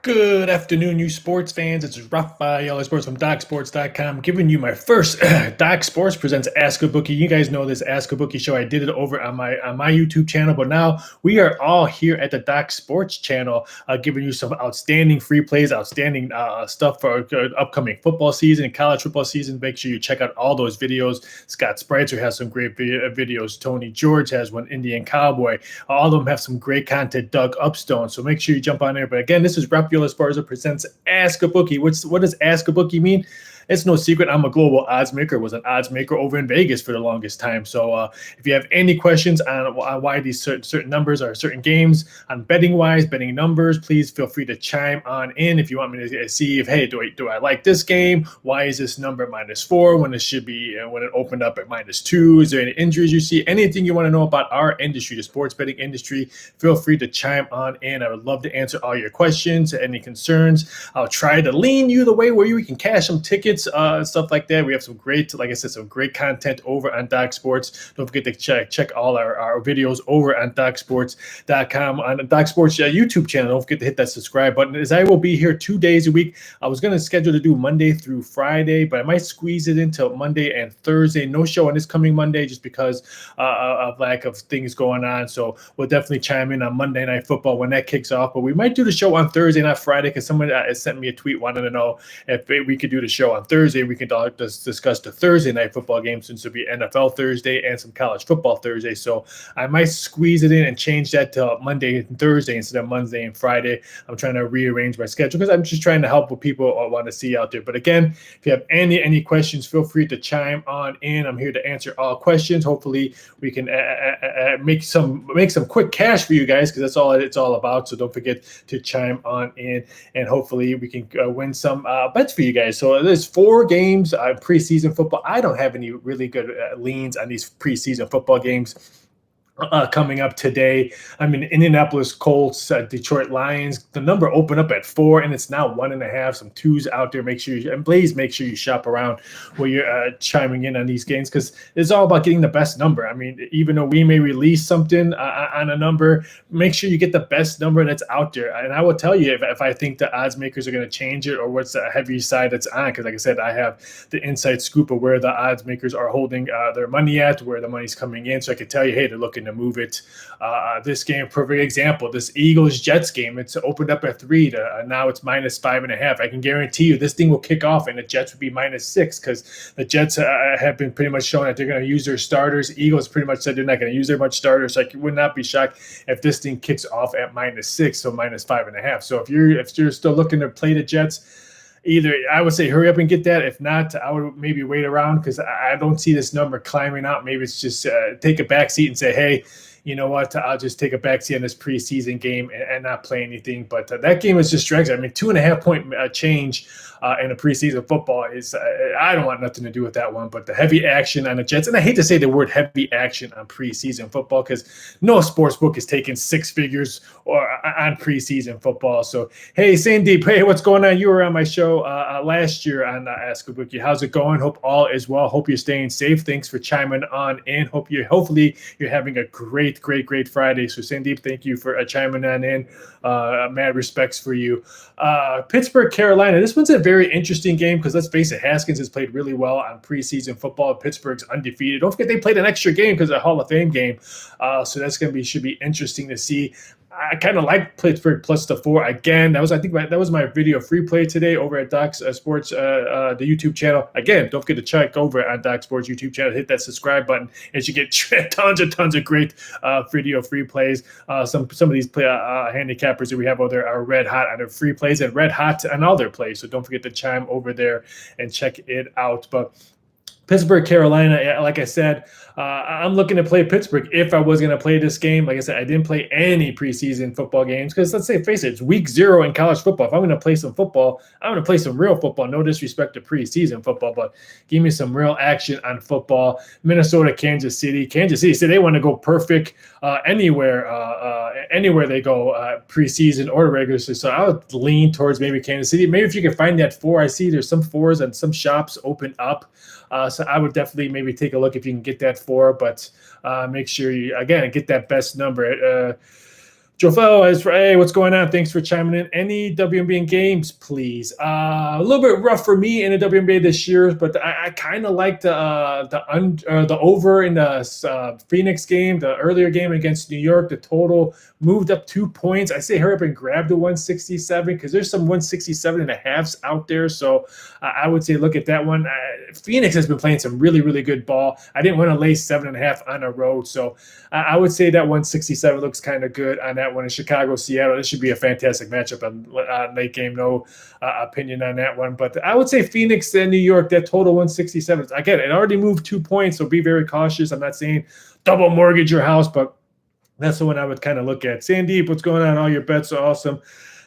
Good afternoon, you sports fans. It's Raphael Sports from DocSports.com giving you my first Doc Sports presents Ask a Bookie. You guys know this Ask a Bookie show. I did it over on my YouTube channel, but now we are all here at the Doc Sports channel, giving you some outstanding free plays, outstanding stuff for upcoming football season, college football season. Make sure you check out all those videos. Scott Spreitzer has some great videos. Tony George has one. Indian Cowboy. All of them have some great content. Doug Upstone. So make sure you jump on there. But again, this is Raphael Esparza presents Ask a Bookie. What does Ask a Bookie mean? It's no secret. I'm a global odds maker. Was an odds maker over in Vegas for the longest time. So if you have any questions on why these certain numbers are certain games, on betting wise, betting numbers, please feel free to chime on in. If you want me to see if, hey, do I like this game? Why is this number -4 when it should be when it opened up at -2? Is there any injuries you see? Anything you want to know about our industry, the sports betting industry? Feel free to chime on in. I would love to answer all your questions, any concerns. I'll try to lean you the way where you can cash some tickets. Stuff like that. We have some great, like I said, some great content over on Doc Sports. Don't forget to check all our videos over on DocSports.com on the Doc Sports YouTube channel. Don't forget to hit that subscribe button, as I will be here 2 days a week. I was going to schedule to do Monday through Friday, but I might squeeze it into Monday and Thursday. No show on this coming Monday just because of lack of things going on. So we'll definitely chime in on Monday Night Football when that kicks off. But we might do the show on Thursday, not Friday, because someone sent me a tweet wanting to know if we could do the show on Thursday. We can discuss the Thursday Night Football game, since it'll be NFL Thursday and some college football Thursday. So I might squeeze it in and change that to Monday and Thursday instead of Monday and Friday. I'm trying to rearrange my schedule because I'm just trying to help what people want to see out there. But again, if you have any questions, feel free to chime on in. I'm here to answer all questions. Hopefully we can make some quick cash for you guys, because that's all it's all about. So don't forget to chime on in, and hopefully we can win some bets for you guys. So there's 4 games preseason football. I don't have any really good leans on these preseason football games coming up today. I mean, Indianapolis Colts, Detroit Lions. The number opened up at 4, and it's now 1.5. Some 2s out there. Please make sure you shop around where you're chiming in on these games, because it's all about getting the best number. I mean, even though we may release something on a number, make sure you get the best number that's out there. And I will tell you if I think the odds makers are going to change it, or what's the heavy side that's on. Because like I said, I have the inside scoop of where the odds makers are holding their money at, where the money's coming in. So I can tell you, hey, they're looking to move it. This game, perfect example, this Eagles-Jets game, it's opened up at 3 to now it's -5.5. I can guarantee you this thing will kick off and the Jets will be -6, because the Jets have been pretty much showing that they're going to use their starters. Eagles pretty much said they're not going to use their much starters. So I would not be shocked if this thing kicks off at -6, so -5.5. So if you're still looking to play the Jets, either I would say hurry up and get that. If not, I would maybe wait around, because I don't see this number climbing out. Maybe it's just take a back seat and say, hey, you know what, I'll just take a backseat on this preseason game and not play anything. But that game is just strange. I mean, 2.5 point change in a preseason football is I don't want nothing to do with that one. But the heavy action on the Jets, and I hate to say the word heavy action on preseason football, because no sports book is taking 6 figures or on preseason football. So hey, Sandeep, hey, what's going on? You were on my show last year on Ask a Bookie. How's it going? Hope all is well. Hope you're staying safe. Thanks for chiming on in. Hopefully you're having a great Friday. So Sandeep, thank you for chiming on in. Mad respects for you. Pittsburgh, Carolina. This one's a very interesting game, because let's face it, Haskins has played really well on preseason football. Pittsburgh's undefeated. Don't forget they played an extra game because of the Hall of Fame game. So that's should be interesting to see. I kind of like Pittsburgh plus the 4 again. That was my video free play today over at Doc Sports, the YouTube channel. Again, don't forget to check over at Doc Sports YouTube channel. Hit that subscribe button, and you get tons of great video free plays. Some of these handicappers that we have over there are red hot on their free plays and red hot on all their plays. So don't forget to chime over there and check it out. But Pittsburgh, Carolina, like I said, I'm looking to play Pittsburgh if I was going to play this game. Like I said, I didn't play any preseason football games because, let's say, face it, it's week 0 in college football. If I'm going to play some football, I'm going to play some real football. No disrespect to preseason football, but give me some real action on football. Minnesota, Kansas City. Kansas City said they want to go perfect anywhere they go, preseason or regular season. So I would lean towards maybe Kansas City. Maybe if you can find that 4. I see there's some 4s and some shops open up. So I would definitely maybe take a look if you can get that 4, but make sure you, again, get that best number. Joel, hey, what's going on? Thanks for chiming in. Any WNBA games, please? A little bit rough for me in the WNBA this year, but I kind of like the over in the Phoenix game, the earlier game against New York. The total moved up 2 points. I say hurry up and grab the 167 because there's some 167 and a halves out there. So I would say look at that one. Phoenix has been playing some really, really good ball. I didn't want to lay 7.5 on the road, so I would say that 167 looks kind of good on that one in Chicago, Seattle. This should be a fantastic matchup on late game. No opinion on that one. But I would say Phoenix and New York, that total 167. Again, it already moved 2 points, so be very cautious. I'm not saying double mortgage your house, but that's the one I would kind of look at. Sandeep, what's going on? All your bets are awesome.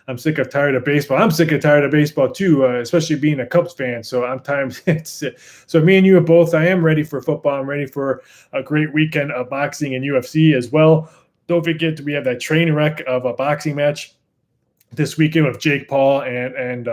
I'm sick of tired of baseball. I'm sick of tired of baseball too, especially being a Cubs fan. So I'm tired. So me and you are both. I am ready for football. I'm ready for a great weekend of boxing and UFC as well. Don't forget we have that train wreck of a boxing match this weekend with Jake Paul and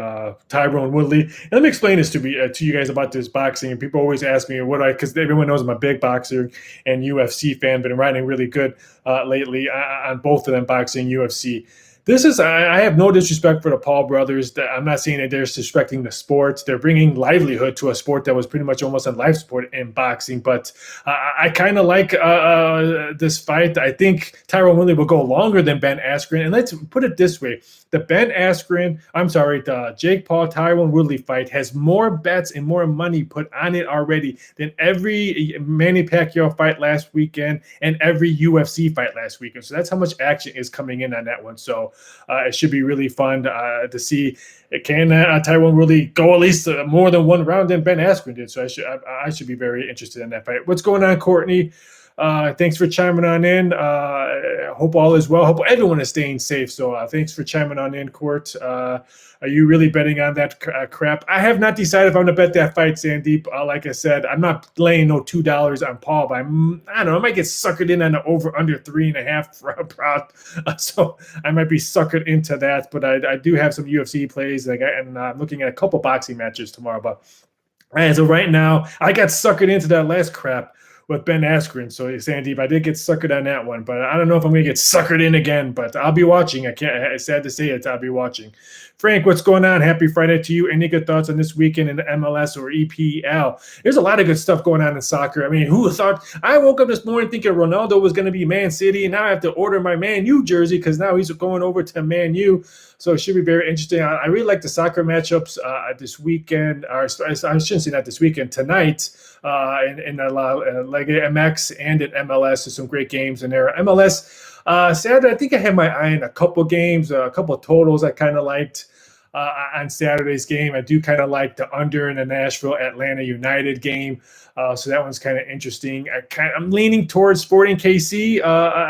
Tyrone Woodley. And let me explain this to you guys about this boxing. And people always ask me because everyone knows I'm a big boxer and UFC fan. Been riding really good lately on both of them, boxing, UFC. This is, I have no disrespect for the Paul brothers. I'm not saying that they're disrespecting the sport. They're bringing livelihood to a sport that was pretty much almost a life sport in boxing. But I kind of like this fight. I think Tyrone Woodley will go longer than Ben Askren. And let's put it this way. The Jake Paul, Tyrone Woodley fight has more bets and more money put on it already than every Manny Pacquiao fight last weekend and every UFC fight last weekend. So that's how much action is coming in on that one. So it should be really fun to see. Can Tyrone Woodley go at least more than one round than Ben Askren did? So I should be very interested in that fight. What's going on, Courtney? Thanks for chiming on in. Hope all is well. Hope everyone is staying safe. So thanks for chiming on in, Court. Are you really betting on that crap? I have not decided if I'm going to bet that fight, Sandeep. Like I said, I'm not laying no $2 on Paul, but I don't know. I might get suckered in on the over under 3.5 prop. So I might be suckered into that. But I do have some UFC plays, and I'm looking at a couple boxing matches tomorrow. But as of right now, I got suckered into that last crap with Ben Askren. So Sandeep, I did get suckered on that one, but I don't know if I'm going to get suckered in again, but I'll be watching. It's sad to say it. I'll be watching. Frank, what's going on? Happy Friday to you. Any good thoughts on this weekend in the MLS or EPL? There's a lot of good stuff going on in soccer. I mean, who thought? I woke up this morning thinking Ronaldo was going to be Man City, and now I have to order my Man U jersey because now he's going over to Man U. So it should be very interesting. I really like the soccer matchups this weekend. Or I shouldn't say not this weekend, tonight in Liga MX and in MLS. There's some great games in there. MLS Saturday, I think I had my eye on a couple games, a couple of totals I kind of liked. On Saturday's game, I do kind of like the under in the Nashville-Atlanta United game. So that one's kind of interesting. I'm leaning towards Sporting KC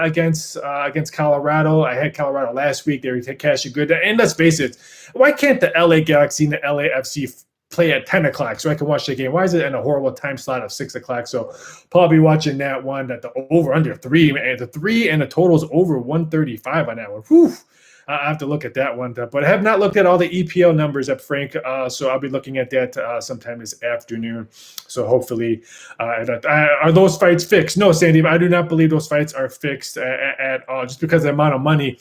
against Colorado. I had Colorado last week. They were cashing good. And let's face it, why can't the LA Galaxy and the LAFC play at 10 o'clock so I can watch the game? Why is it in a horrible time slot of 6 o'clock? So probably watching that one, that the over under 3, and the 3 and the total's over 135 on that one. Whew. I have to look at that one, but I have not looked at all the EPL numbers at Frank, so I'll be looking at that sometime this afternoon. So hopefully, are those fights fixed? No, Sandy, I do not believe those fights are fixed at all. Just because of the amount of money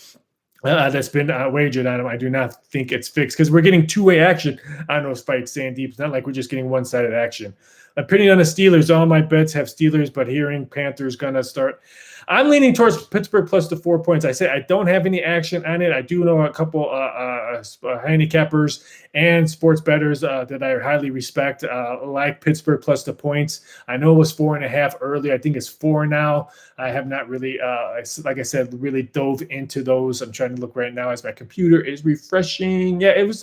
that's been wagered on them, I do not think it's fixed because we're getting two-way action on those fights, Sandeep. It's not like we're just getting one-sided action. Opinion on the Steelers. All my bets have Steelers, but hearing Panthers going to start. I'm leaning towards Pittsburgh plus the 4 points. I say I don't have any action on it. I do know a couple handicappers and sports bettors that I highly respect, like Pittsburgh plus the points. I know it was 4.5 earlier. I think it's 4 now. I have not really, like I said, really dove into those. I'm trying to look right now as my computer is refreshing. Yeah, it was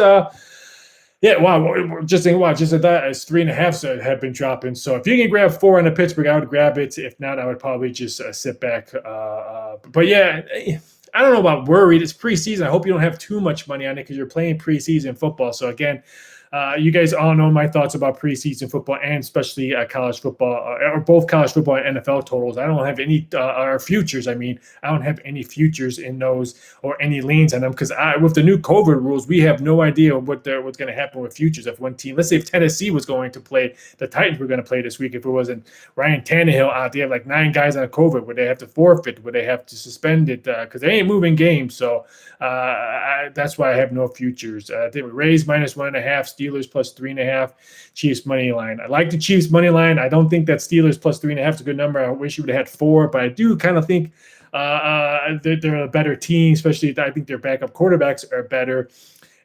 yeah, wow. Just think, wow, just at that, it's 3.5 so have been dropping. So if you can grab 4 on the Pittsburgh, I would grab it. If not, I would probably just sit back. But yeah, I don't know about worried. It's preseason. I hope you don't have too much money on it because you're playing preseason football. So again, You guys all know my thoughts about preseason football and especially college football, or both college football and NFL totals. I don't have any or futures. I mean, I don't have any futures in those or any leans on them because with the new COVID rules, we have no idea what's going to happen with futures. If one team, let's say if Tennessee was going to play, the Titans were going to play this week. If it wasn't Ryan Tannehill out, they have like 9 guys on COVID. Would they have to forfeit? Would they have to suspend it? Because they ain't moving games. So that's why I have no futures. They were Rays -1.5, Steelers +3.5, Chiefs money line. I like the Chiefs money line. I don't think that Steelers +3.5 is a good number. I wish you would have had 4, but I do kind of think they're a better team, especially I think their backup quarterbacks are better.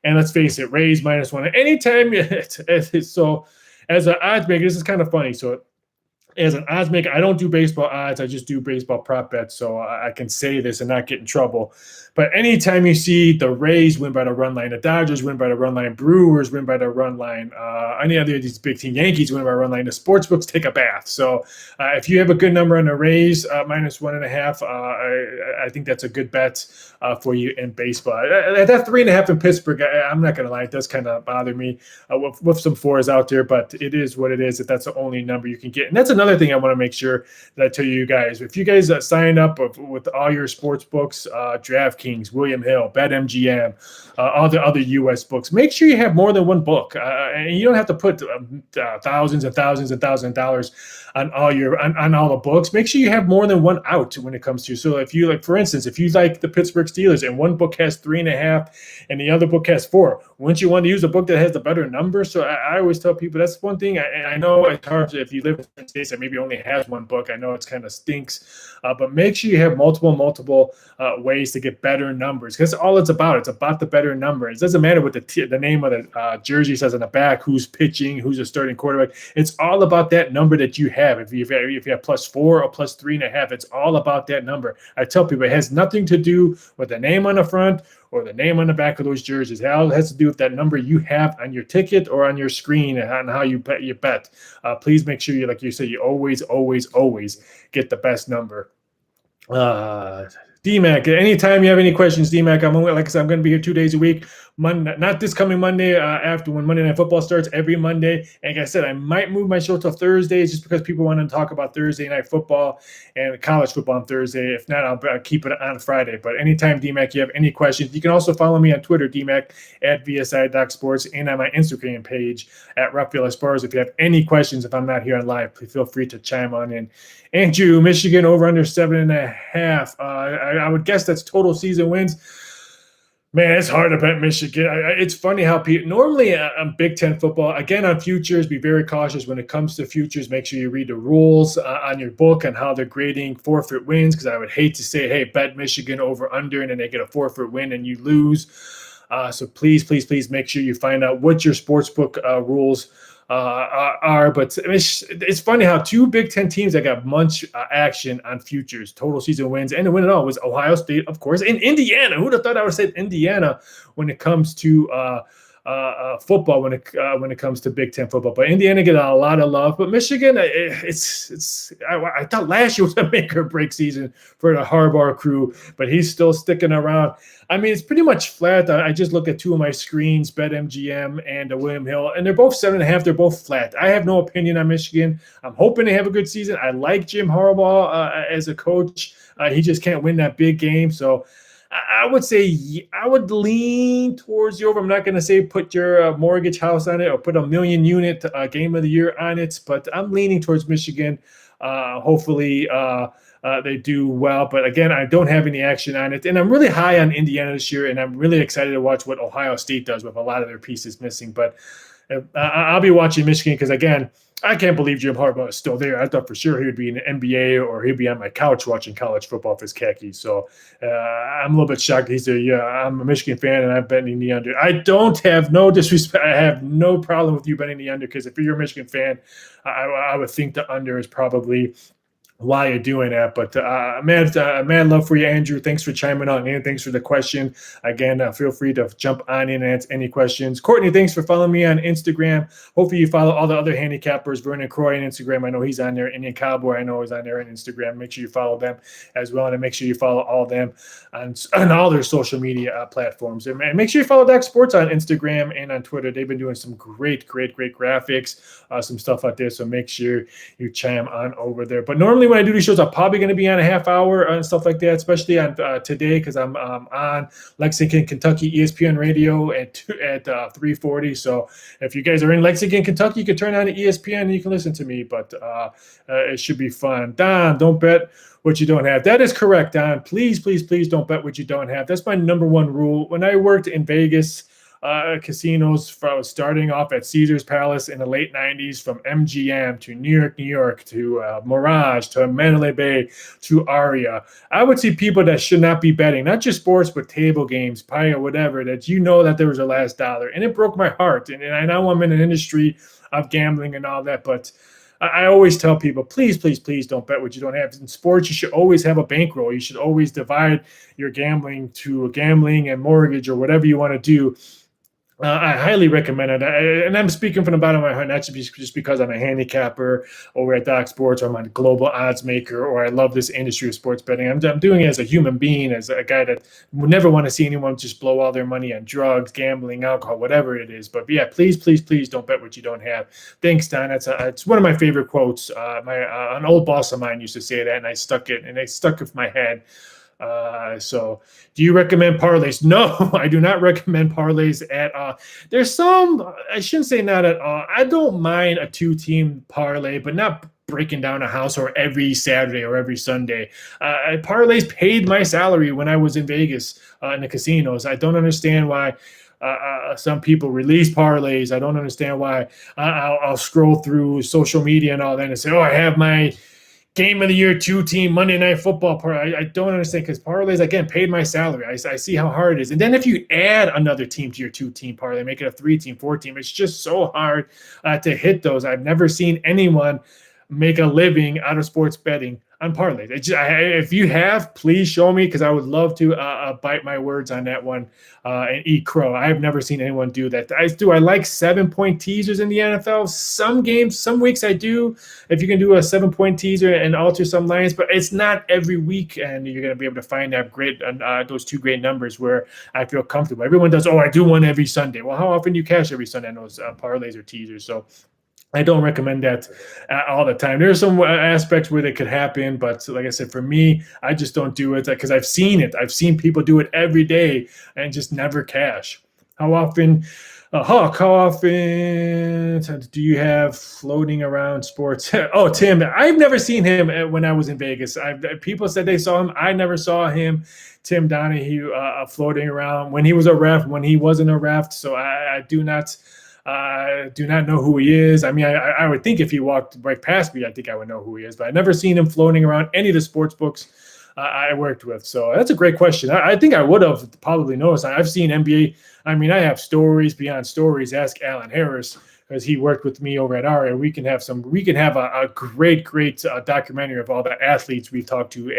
And let's face it, Rays -1. Anytime so as an odds maker, this is kind of funny. So as an odds maker, I don't do baseball odds. I just do baseball prop bets, so I can say this and not get in trouble. But anytime you see the Rays win by the run line, the Dodgers win by the run line, Brewers win by the run line, any other of these big team, Yankees win by run line, the sports books take a bath. So if you have a good number on the Rays, -1.5, I think that's a good bet for you in baseball. At that 3.5 in Pittsburgh, I'm not going to lie, it does kind of bother me with some 4s out there, but it is what it is. If that's the only number you can get. And that's another thing I want to make sure that I tell you guys. If you guys sign up with all your sports books, DraftKings, William Hill, BetMGM, all the other U.S. books, make sure you have more than one book. And you don't have to put thousands and thousands and thousands of dollars on all the books. Make sure you have more than one out when it comes to. So if you like, for instance, if you like the Pittsburgh Steelers and one book has 3.5 and the other book has 4, wouldn't you want to use a book that has the better number? So I always tell people that's one thing. I know it's hard if you live in states that maybe only has one book. I know it's kind of stinks, but make sure you have multiple ways to get better numbers, because all it's about. It's about the better numbers. It doesn't matter what the name of the jersey says on the back, who's pitching, who's a starting quarterback. It's all about that number that you have. If you have +4 or +3.5, it's all about that number. I tell people it has nothing to do with the name on the front or the name on the back of those jerseys. It all has to do with that number you have on your ticket or on your screen and on how you bet. Please make sure you, like you said, you always get the best number. DMAC, anytime you have any questions, DMAC, like I said, I'm going to be here 2 days a week. Monday, not this coming Monday, after when Monday Night Football starts, every Monday. And like I said, I might move my show to Thursdays just because people want to talk about Thursday Night Football and college football on Thursday. If not, I'll keep it on Friday. But anytime, DMAC, you have any questions, you can also follow me on Twitter, DMAC, at VSI.Sports, and on my Instagram page at Raphael Esparza. If you have any questions, if I'm not here on live, please feel free to chime on in. Andrew, Michigan over under 7.5. I would guess that's total season wins. Man, it's hard to bet Michigan. It's funny how people normally on Big Ten football, again on futures, be very cautious when it comes to futures. Make sure you read the rules on your book on how they're grading forfeit wins, because I would hate to say, hey, bet Michigan over under, and then they get a forfeit win and you lose. So please make sure you find out what your sportsbook rules are. But it's funny how 2 Big Ten teams that got much action on futures, total season wins, and the win it all was Ohio State, of course, and Indiana. Who'd have thought I would have said Indiana when it comes to football, when it comes to Big Ten football? But Indiana get a lot of love. But Michigan, I thought last year was a make or break season for the Harbaugh crew, but he's still sticking around. I mean, it's pretty much flat. I just look at 2 of my screens, BetMGM and William Hill, and they're both 7.5. They're both flat. I have no opinion on Michigan. I'm hoping they have a good season. I like Jim Harbaugh as a coach. He just can't win that big game. So I would say I would lean towards the over. I'm not going to say put your mortgage house on it or put a 1 million unit game of the year on it, but I'm leaning towards Michigan. Hopefully they do well. But again, I don't have any action on it. And I'm really high on Indiana this year, and I'm really excited to watch what Ohio State does with a lot of their pieces missing. But I'll be watching Michigan because, again, I can't believe Jim Harbaugh is still there. I thought for sure he would be in the NBA or he'd be on my couch watching college football with his khakis. So I'm a little bit shocked. He's there. Yeah, I'm a Michigan fan, and I'm betting the under. I don't have no disrespect. I have no problem with you betting the under, because if you're a Michigan fan, I would think the under is probably while you're doing that. But mad love for you, Andrew. Thanks for chiming on in. Thanks for the question. Again, feel free to jump on in and answer any questions. Courtney, thanks for following me on Instagram. Hopefully you follow all the other handicappers. Vernon Croy on Instagram. I know he's on there. Indian Cowboy, I know is on there on Instagram. Make sure you follow them as well. And make sure you follow all of them on all their social media platforms. And make sure you follow Doc Sports on Instagram and on Twitter. They've been doing some great graphics, some stuff out there. So make sure you chime on over there. But normally when I do these shows, I'm probably going to be on a half hour and stuff like that, especially on today because I'm on Lexington, Kentucky, ESPN radio at 3:40. So if you guys are in Lexington, Kentucky, you can turn on the ESPN and you can listen to me. But it should be fun. Don, don't bet what you don't have. That is correct, Don. Please don't bet what you don't have. That's my number one rule. When I worked in Vegas, casinos, from starting off at Caesars Palace in the late 90s, from MGM to New York to Mirage to Mandalay Bay to Aria. I would see people that should not be betting, not just sports, but table games, pie or whatever, that that was their last dollar. And it broke my heart. And I know I'm in an industry of gambling and all that, but I always tell people, please don't bet what you don't have. In sports, you should always have a bankroll. You should always divide your gambling to gambling and mortgage or whatever you want to do. I highly recommend it. And I'm speaking from the bottom of my heart, not just because I'm a handicapper over at Doc Sports or I'm a global odds maker or I love this industry of sports betting. I'm doing it as a human being, as a guy that would never want to see anyone just blow all their money on drugs, gambling, alcohol, whatever it is. But yeah, please don't bet what you don't have. Thanks, Don. It's one of my favorite quotes. An old boss of mine used to say that, and I stuck with my head. So do you recommend parlays? No, I do not recommend parlays at all. There's some, I shouldn't say not at all. I don't mind a 2-team parlay, but not breaking down a house or every Saturday or every Sunday. Parlays paid my salary when I was in Vegas in the casinos. I don't understand why some people release parlays. I don't understand why I'll scroll through social media and all that and say, I have my Game of the Year 2-team Monday Night Football parlay. I don't understand because parlays, again, paid my salary. I see how hard it is. And then if you add another team to your 2-team parlay, make it a 3-team, 4-team, it's just so hard to hit those. I've never seen anyone make a living out of sports betting on parlays. If you have, please show me because I would love to bite my words on that one and eat crow. I've never seen anyone do that. I like 7-point teasers in the NFL. Some games, some weeks I do. If you can do a 7-point teaser and alter some lines, but it's not every week, and you're going to be able to find that those two great numbers where I feel comfortable. Everyone does, I do one every Sunday. Well, how often do you cash every Sunday on those parlays or teasers? So I don't recommend that all the time. There's some aspects where it could happen, but like I said, for me, I just don't do it because I've seen it. I've seen people do it every day and just never cash. How often, Hawk, how often do you have floating around sports? Tim, I've never seen him when I was in Vegas. People said they saw him. I never saw him. Tim Donahue floating around when he was a ref, when he wasn't a ref. So I do not know who he is. I mean, I would think if he walked right past me, I think I would know who he is, but I've never seen him floating around any of the sports books I worked with. So that's a great question. I think I would have probably noticed. I've seen NBA. I mean, I have stories beyond stories. Ask Alan Harris because he worked with me over at Aria. We can have a great documentary of all the athletes we've talked to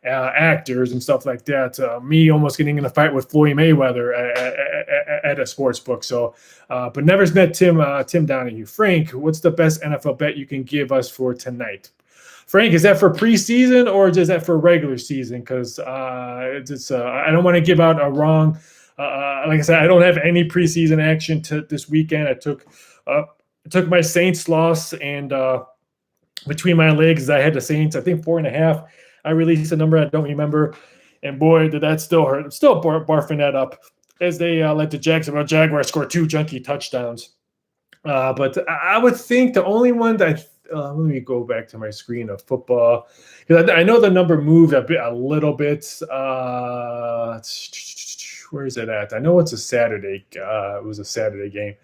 actors and stuff like that. Me almost getting in a fight with Floyd Mayweather at a sports book. So, but never met Tim Donahue. Frank, what's the best NFL bet you can give us for tonight? Frank, is that for preseason or is that for regular season? Because I don't want to give out a wrong. Like I said, I don't have any preseason action this weekend. I took my Saints loss and between my legs, I had the Saints. I think 4.5. I released a number I don't remember, and boy, did that still hurt. I'm still barfing that up as they let the Jacksonville Jaguars score 2 junky touchdowns. But I would think the only one that let me go back to my screen of football because I know the number moved a little bit. Where is it at? I know it's a Saturday. It was a Saturday game.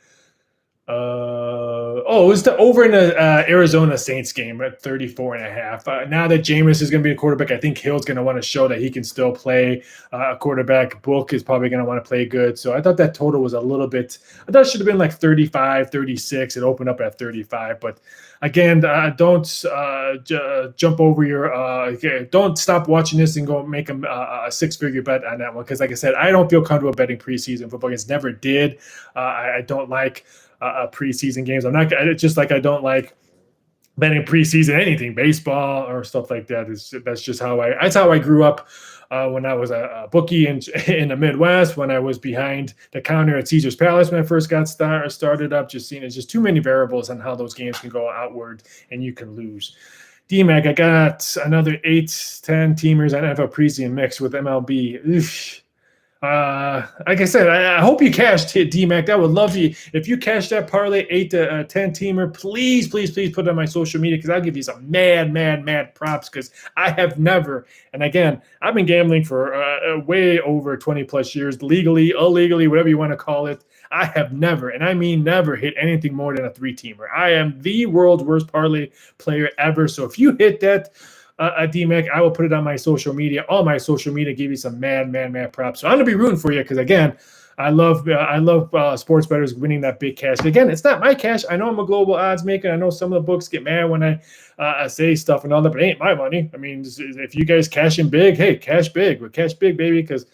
It was the over in the Arizona Saints game at 34.5. Now that Jameis is going to be a quarterback, I think Hill's going to want to show that he can still play a quarterback. Book is probably going to want to play good. So I thought that total was a little bit, I thought it should have been like 35, 36. It opened up at 35. But again, don't jump over don't stop watching this and go make a six-figure bet on that one. Because like I said, I don't feel comfortable betting preseason football games. Never did. I don't like preseason games. I'm not just like I don't like betting preseason anything, baseball or stuff like that. That's just how I grew up when I was a bookie in the Midwest. When I was behind the counter at Caesar's Palace when I first got started up, just seeing it's just too many variables on how those games can go outward and you can lose. DMAC, I got another 8-10 teamers on NFL preseason mix with MLB. Oof. Like I said, I hope you cashed DMAC. That would love you if you cash that parlay 8-10 teamer. Please put it on my social media because I'll give you some mad props because I have never. And again, I've been gambling for way over 20 plus years, legally, illegally, whatever you want to call it. I have never, and I mean never, hit anything more than a 3-teamer. I am the world's worst parlay player ever. So if you hit that. DMAC, I will put it on my social media. All my social media give you some mad props. So I'm gonna be rooting for you because again, I love sports bettors winning that big cash. Again, it's not my cash. I know I'm a global odds maker. I know some of the books get mad when I say stuff and all that, but it ain't my money. I mean, if you guys cash in big, hey, cash big. We'll cash big, baby, because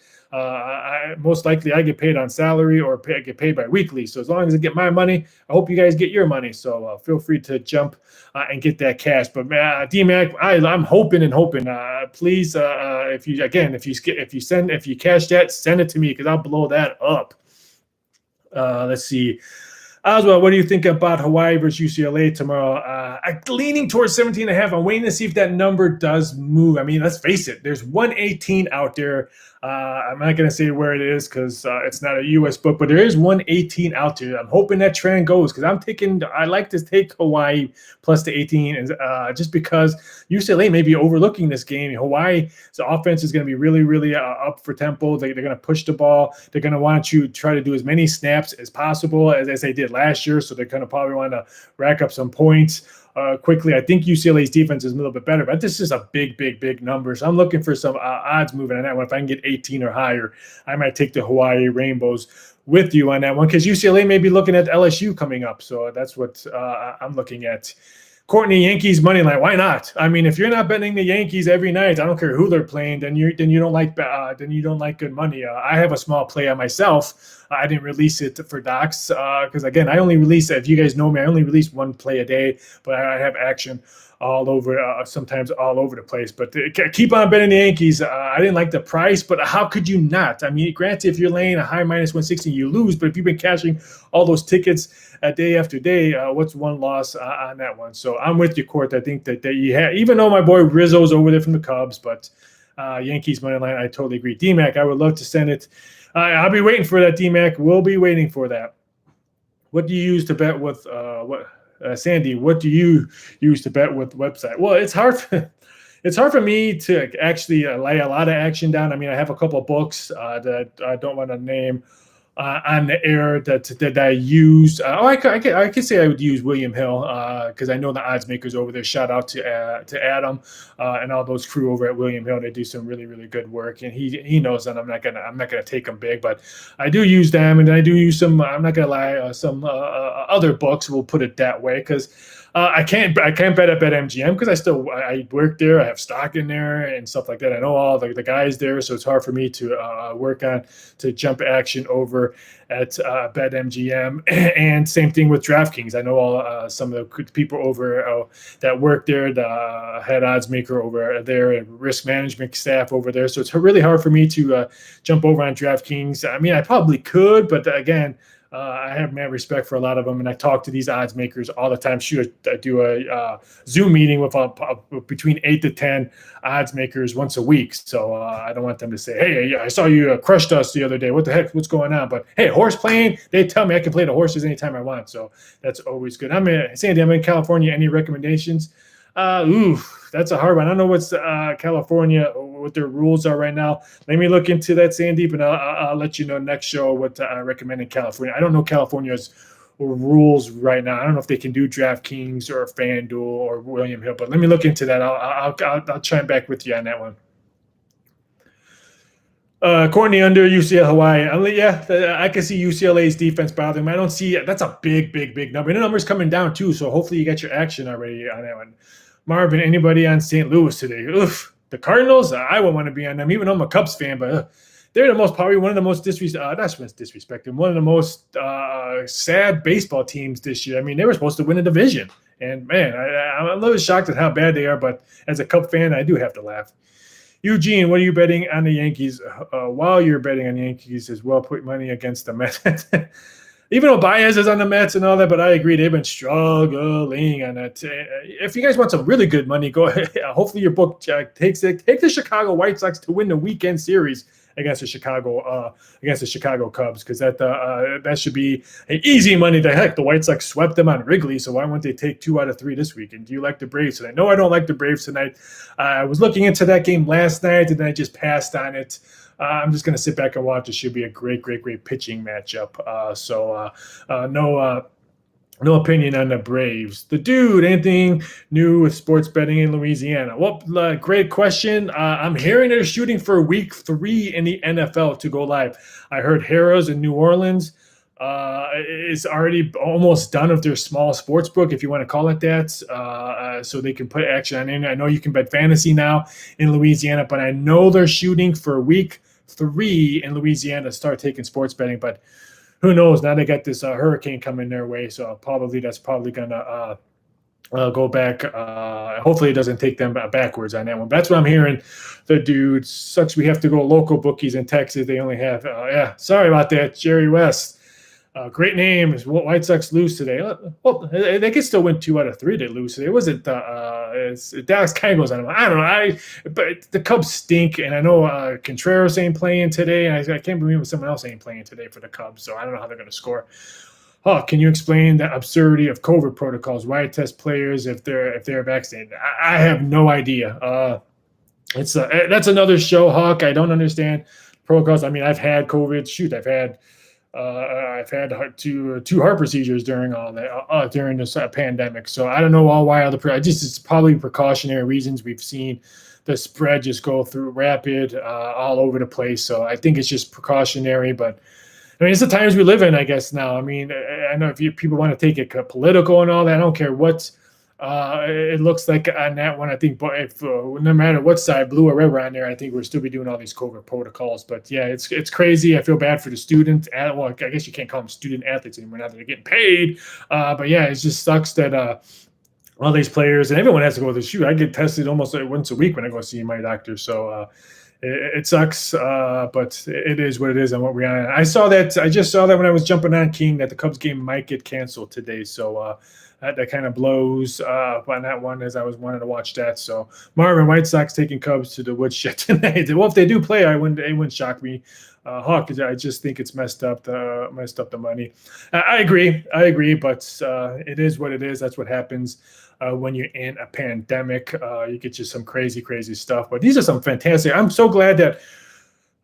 most likely I get paid on salary or I get paid by weekly. So as long as I get my money, I hope you guys get your money. So feel free to jump and get that cash. But DMAC, I'm hoping. Please, if you cash that, send it to me because I'll blow that up. Let's see. Oswald, what do you think about Hawaii versus UCLA tomorrow? I'm leaning towards 17.5. I'm waiting to see if that number does move. I mean, let's face it. There's 118 out there. I'm not going to say where it is because it's not a U.S. book, but there is 118 out there. I'm hoping that trend goes because I like to take Hawaii plus the 18, and just because UCLA may be overlooking this game. Hawaii's offense is going to be really up for tempo. They're going to push the ball. They're going to want you to try to do as many snaps as possible as they did last year. So they're going to probably want to rack up some points quickly. I think UCLA's defense is a little bit better, but this is a big number. So I'm looking for some odds moving on that one. If I can get 18 or higher, I might take the Hawaii Rainbows with you on that one because UCLA may be looking at LSU coming up. So that's what I'm looking at. Courtney, Yankees money line. Why not? I mean, if you're not betting the Yankees every night, I don't care who they're playing, then you don't like good money. I have a small play on myself. I didn't release it for docs because again, I only release, if you guys know me, I only release one play a day, but I have action all over, sometimes all over the place. But keep on betting the Yankees. I didn't like the price, but how could you not? I mean, granted, if you're laying a high minus 160, you lose. But if you've been cashing all those tickets day after day, what's one loss on that one? So I'm with you, Court. I think that you have, even though my boy Rizzo's over there from the Cubs, but Yankees money line, I totally agree. DMAC, I would love to send it. I'll be waiting for that, DMAC. We'll be waiting for that. What do you use to bet with Sandy, what do you use to bet with website? Well, it's hard for me to actually lay a lot of action down. I mean, I have a couple of books that I don't want to name on the air that I use. I could say I would use William Hill because I know the odds makers over there. Shout out to Adam and all those crew over at William Hill. They do some really good work, and he knows that I'm not gonna take them big, but I do use them, and I do use some. I'm not gonna lie, some other books. We'll put it that way because. I can't bet at BetMGM because I work there. I have stock in there and stuff like that. I know all the guys there, so it's hard for me to work on to jump action over at BetMGM. And same thing with DraftKings. I know all some of the people over that work there, the head odds maker over there, and risk management staff over there. So it's really hard for me to jump over on DraftKings. I mean, I probably could, but again. I have mad respect for a lot of them, and I talk to these odds makers all the time. I do a Zoom meeting with between 8 to 10 odds makers once a week. So I don't want them to say, "Hey, I saw you crushed us the other day. What the heck? What's going on?" But hey, horse playing, they tell me I can play the horses anytime I want. So that's always good. Sandy, I'm in California. Any recommendations? That's a hard one. I don't know what's California, what their rules are right now. Let me look into that, Sandy, but I'll let you know next show what I recommend in California. I don't know California's rules right now. I don't know if they can do DraftKings or FanDuel or William Hill, but let me look into that. I'll chime back with you on that one. Courtney under UCLA Hawaii. Yeah, I can see UCLA's defense bothering them. I don't see that's a big number. And the number's coming down too, so hopefully you get your action already on that one. Marvin, anybody on St. Louis today? Oof, the Cardinals. I wouldn't want to be on them, even though I'm a Cubs fan. But they're probably one of the most disrespected, one of the most sad baseball teams this year. I mean, they were supposed to win a division, and man, I'm a little shocked at how bad they are. But as a Cub fan, I do have to laugh. Eugene, what are you betting on the Yankees? While you're betting on the Yankees as well, put money against the Mets. Even though Baez is on the Mets and all that, but I agree they've been struggling on that. If you guys want some really good money, go ahead. Hopefully your book take the Chicago White Sox to win the weekend series against the Chicago Cubs, because that should be an easy money. The heck, the White Sox swept them on Wrigley, so why won't they take 2 out of 3 this week? And do you like the Braves tonight? No, I don't like the Braves tonight. I was looking into that game last night, and then I just passed on it. I'm just going to sit back and watch. It should be a great pitching matchup. No opinion on the Braves. The dude, anything new with sports betting in Louisiana? Well, great question. I'm hearing they're shooting for week 3 in the NFL to go live. I heard Harrah's in New Orleans is already almost done with their small sports book, if you want to call it that, so they can put action on it. I know you can bet fantasy now in Louisiana, but I know they're shooting for week 3 in Louisiana to start taking sports betting, but who knows? Now they got this hurricane coming their way, so that's probably gonna go back. Hopefully, it doesn't take them backwards on that one. But that's what I'm hearing. The dude sucks. We have to go local bookies in Texas. They only have sorry about that, Jerry West. Great name. White Sox lose today. Well, they could still win 2 out of 3. They lose today. Was it Dallas Keuchel on them? I don't know. But the Cubs stink, and I know Contreras ain't playing today. And I can't believe someone else ain't playing today for the Cubs. So I don't know how they're going to score. Oh, can you explain the absurdity of COVID protocols? Why test players if they're vaccinated? I have no idea. That's another show, Hawk. I don't understand protocols. I mean, I've had COVID. Shoot, I've had two heart procedures during all that during this pandemic. So I don't know why it's probably precautionary reasons. We've seen the spread just go through rapid all over the place. So I think it's just precautionary. But I mean, it's the times we live in, I guess now. I mean, I know if people want to take it political and all that, I don't care what it looks like on that one. I think if no matter what side, blue or red, we're on there, I think we'll still be doing all these COVID protocols. But yeah, it's crazy. I feel bad for the students. Well, I guess you can't call them student athletes anymore now that they're getting paid. But yeah, it just sucks that all these players and everyone has to go to the shoot. I get tested almost once a week when I go see my doctor. So it sucks, but it is what it is and what we're on. I just saw that when I was jumping on King that the Cubs game might get canceled today. So that kind of blows on that one as I was wanting to watch that. So Marvin, White Sox taking Cubs to the woodshed tonight. Well, if they do play, it wouldn't shock me. Hawk, I just think it's messed up the money. I agree, but it is what it is. That's what happens when you're in a pandemic. You get just some crazy stuff. But these are some fantastic. I'm so glad that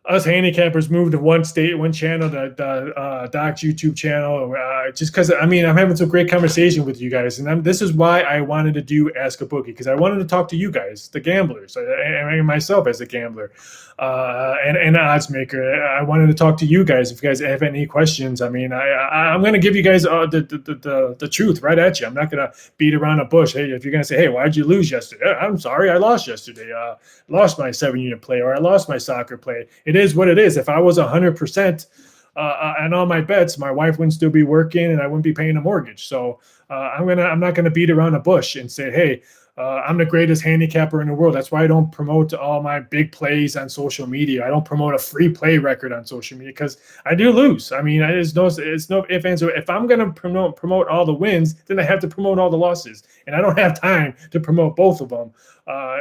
us handicappers moved to one channel, the Doc's YouTube channel, just because, I mean, I'm having some great conversation with you guys. And this is why I wanted to do Ask a Bookie, because I wanted to talk to you guys, the gamblers, and myself as a gambler and an odds maker. I wanted to talk to you guys. If you guys have any questions, I mean, I'm going to give you guys the truth right at you. I'm not going to beat around the bush. Hey, if you're going to say, hey, why'd you lose yesterday? I'm sorry, I lost yesterday. Lost my 7-unit play, or I lost my soccer play. It is what it is. If I was 100% on all my bets, my wife wouldn't still be working and I wouldn't be paying a mortgage. So I'm not gonna beat around the bush and say, hey, I'm the greatest handicapper in the world. That's why I don't promote all my big plays on social media. I don't promote a free play record on social media because I do lose. I mean, it's no ifs, ands, or if I'm going to promote all the wins, then I have to promote all the losses. And I don't have time to promote both of them,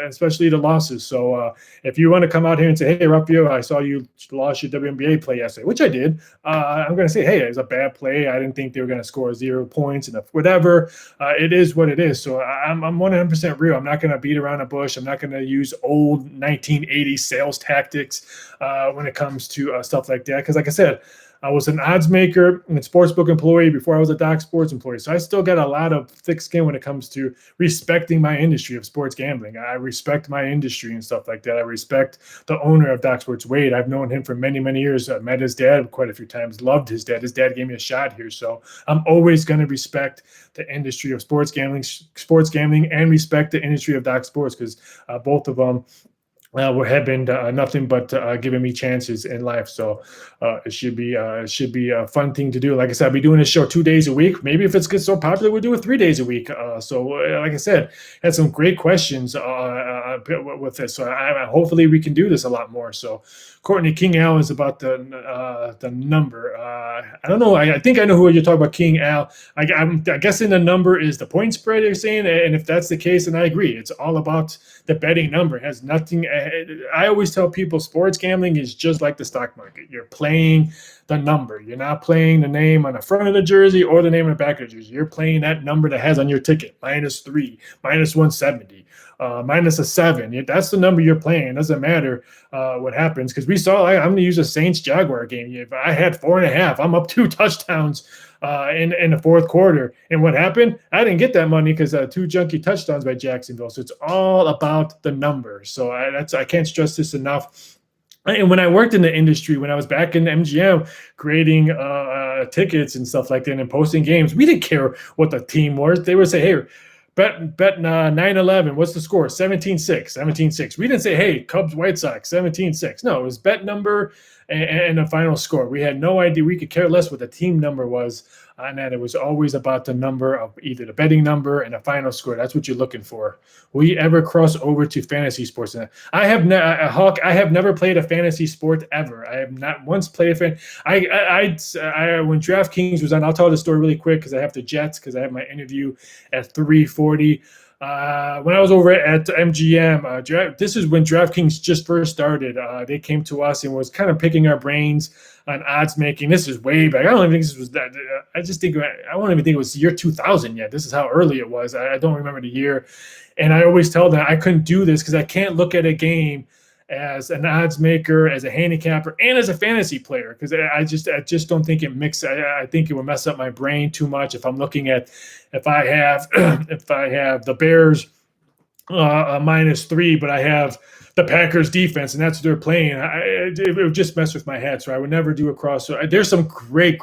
especially the losses. So if you want to come out here and say, hey, Raphael, I saw you lost your WNBA play yesterday, which I did. I'm going to say, hey, it was a bad play. I didn't think they were going to score 0 points and whatever. It is what it is. So I'm 100% real. I'm not going to beat around the bush. I'm not going to use old 1980s sales tactics when it comes to stuff like that. Because like I said, I was an odds maker and a sportsbook employee before I was a Doc Sports employee. So I still got a lot of thick skin when it comes to respecting my industry of sports gambling. I respect my industry and stuff like that. I respect the owner of Doc Sports, Wade. I've known him for many, many years. I met his dad quite a few times, loved his dad. His dad gave me a shot here. So I'm always going to respect the industry of sports gambling and respect the industry of Doc Sports, because both of them have been nothing but giving me chances in life. So it should be a fun thing to do. Like I said, I'll be doing this show 2 days a week. Maybe if it gets so popular, we'll do it 3 days a week. Like I said, had some great questions with this. So hopefully we can do this a lot more. So Courtney, King Al is about the number. I don't know. I think I know who you're talking about, King Al. I'm guessing the number is the point spread you're saying. And if that's the case, then I agree. It's all about the betting number. It has nothing. I always tell people sports gambling is just like the stock market. You're playing the number. You're not playing the name on the front of the jersey or the name on the back of the jersey. You're playing that number that has on your ticket, -3, -170. Minus a 7. That's the number you're playing. It doesn't matter what happens, because we saw. I'm going to use a Saints Jaguar game. If I had 4.5, I'm up 2 touchdowns in the fourth quarter. And what happened? I didn't get that money because 2 junky touchdowns by Jacksonville. So it's all about the number. So I can't stress this enough. And when I worked in the industry, when I was back in MGM creating tickets and stuff like that and posting games, we didn't care what the team was. They would say, hey, bet 9-11. What's the score? 17-6. 17-6. We didn't say, hey, Cubs White Sox 17-6. No, it was bet number and the final score. We had no idea. We could care less what the team number was, and that it was always about the number of either the betting number and the final score. That's what you're looking for. Will you ever cross over to fantasy sports? I have never played a fantasy sport ever. I have not once played a fan. When DraftKings was on, I'll tell the story really quick because I have to jet because I have my interview at 3:40. When I was over at MGM, this is when DraftKings just first started. They came to us and was kind of picking our brains on odds making. This is way back. I don't even think this was that. I don't even think it was year 2000 yet. This is how early it was. I don't remember the year. And I always tell them I couldn't do this because I can't look at a game as an odds maker, as a handicapper, and as a fantasy player, because I just don't think it mixes. I think it would mess up my brain too much if I'm looking at if I have the Bears -3, but I have the Packers defense, and that's what they're playing. It would just mess with my head, so I would never do a cross. So there's some great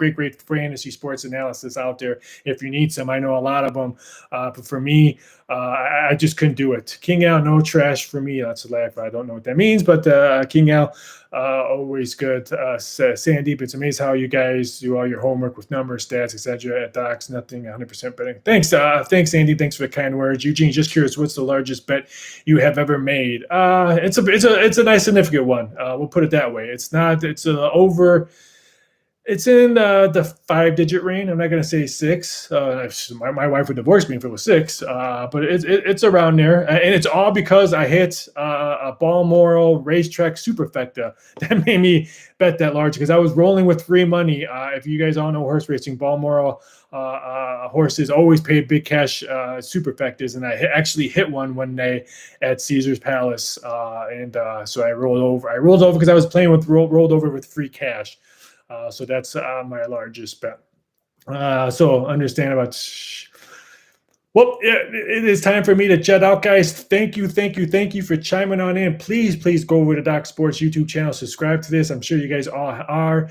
fantasy sports analysis out there if you need some. I know a lot of them, but for me, I just couldn't do it. King Al, no trash for me. That's a laugh. I don't know what that means, but King Al, always good. Sandeep, it's amazing how you guys do all your homework with numbers, stats, etc. At Docs, nothing 100% betting. Thanks, Sandeep. Thanks for the kind words. Eugene, just curious, what's the largest bet you have ever made? It's a nice significant one. We'll put it that way. It's over. It's in the 5-digit range. I'm not going to say 6. My wife would divorce me if it was 6, but it's around there. And it's all because I hit a Balmoral racetrack superfecta that made me bet that large, because I was rolling with free money. If you guys all know horse racing, Balmoral horses always paid big cash superfectas, and I actually hit one day at Caesar's Palace. So I rolled over. I rolled over because I was playing with rolled over with free cash. So that's my largest bet. So understand about. Well, it is time for me to jet out, guys. Thank you for chiming on in. Please go over to Doc Sports YouTube channel, subscribe to this. I'm sure you guys all are.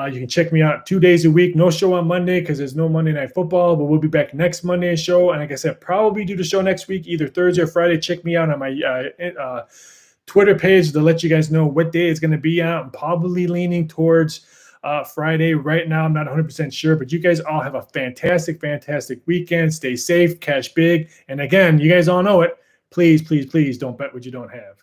You can check me out 2 days a week. No show on Monday because there's no Monday Night Football, but we'll be back next Monday's show. And like I said, probably do the show next week, either Thursday or Friday. Check me out on my Twitter page to let you guys know what day it's going to be out. I'm probably leaning towards Friday. Right now, I'm not 100% sure, but you guys all have a fantastic weekend. Stay safe, cash big. And again, you guys all know it. Please don't bet what you don't have.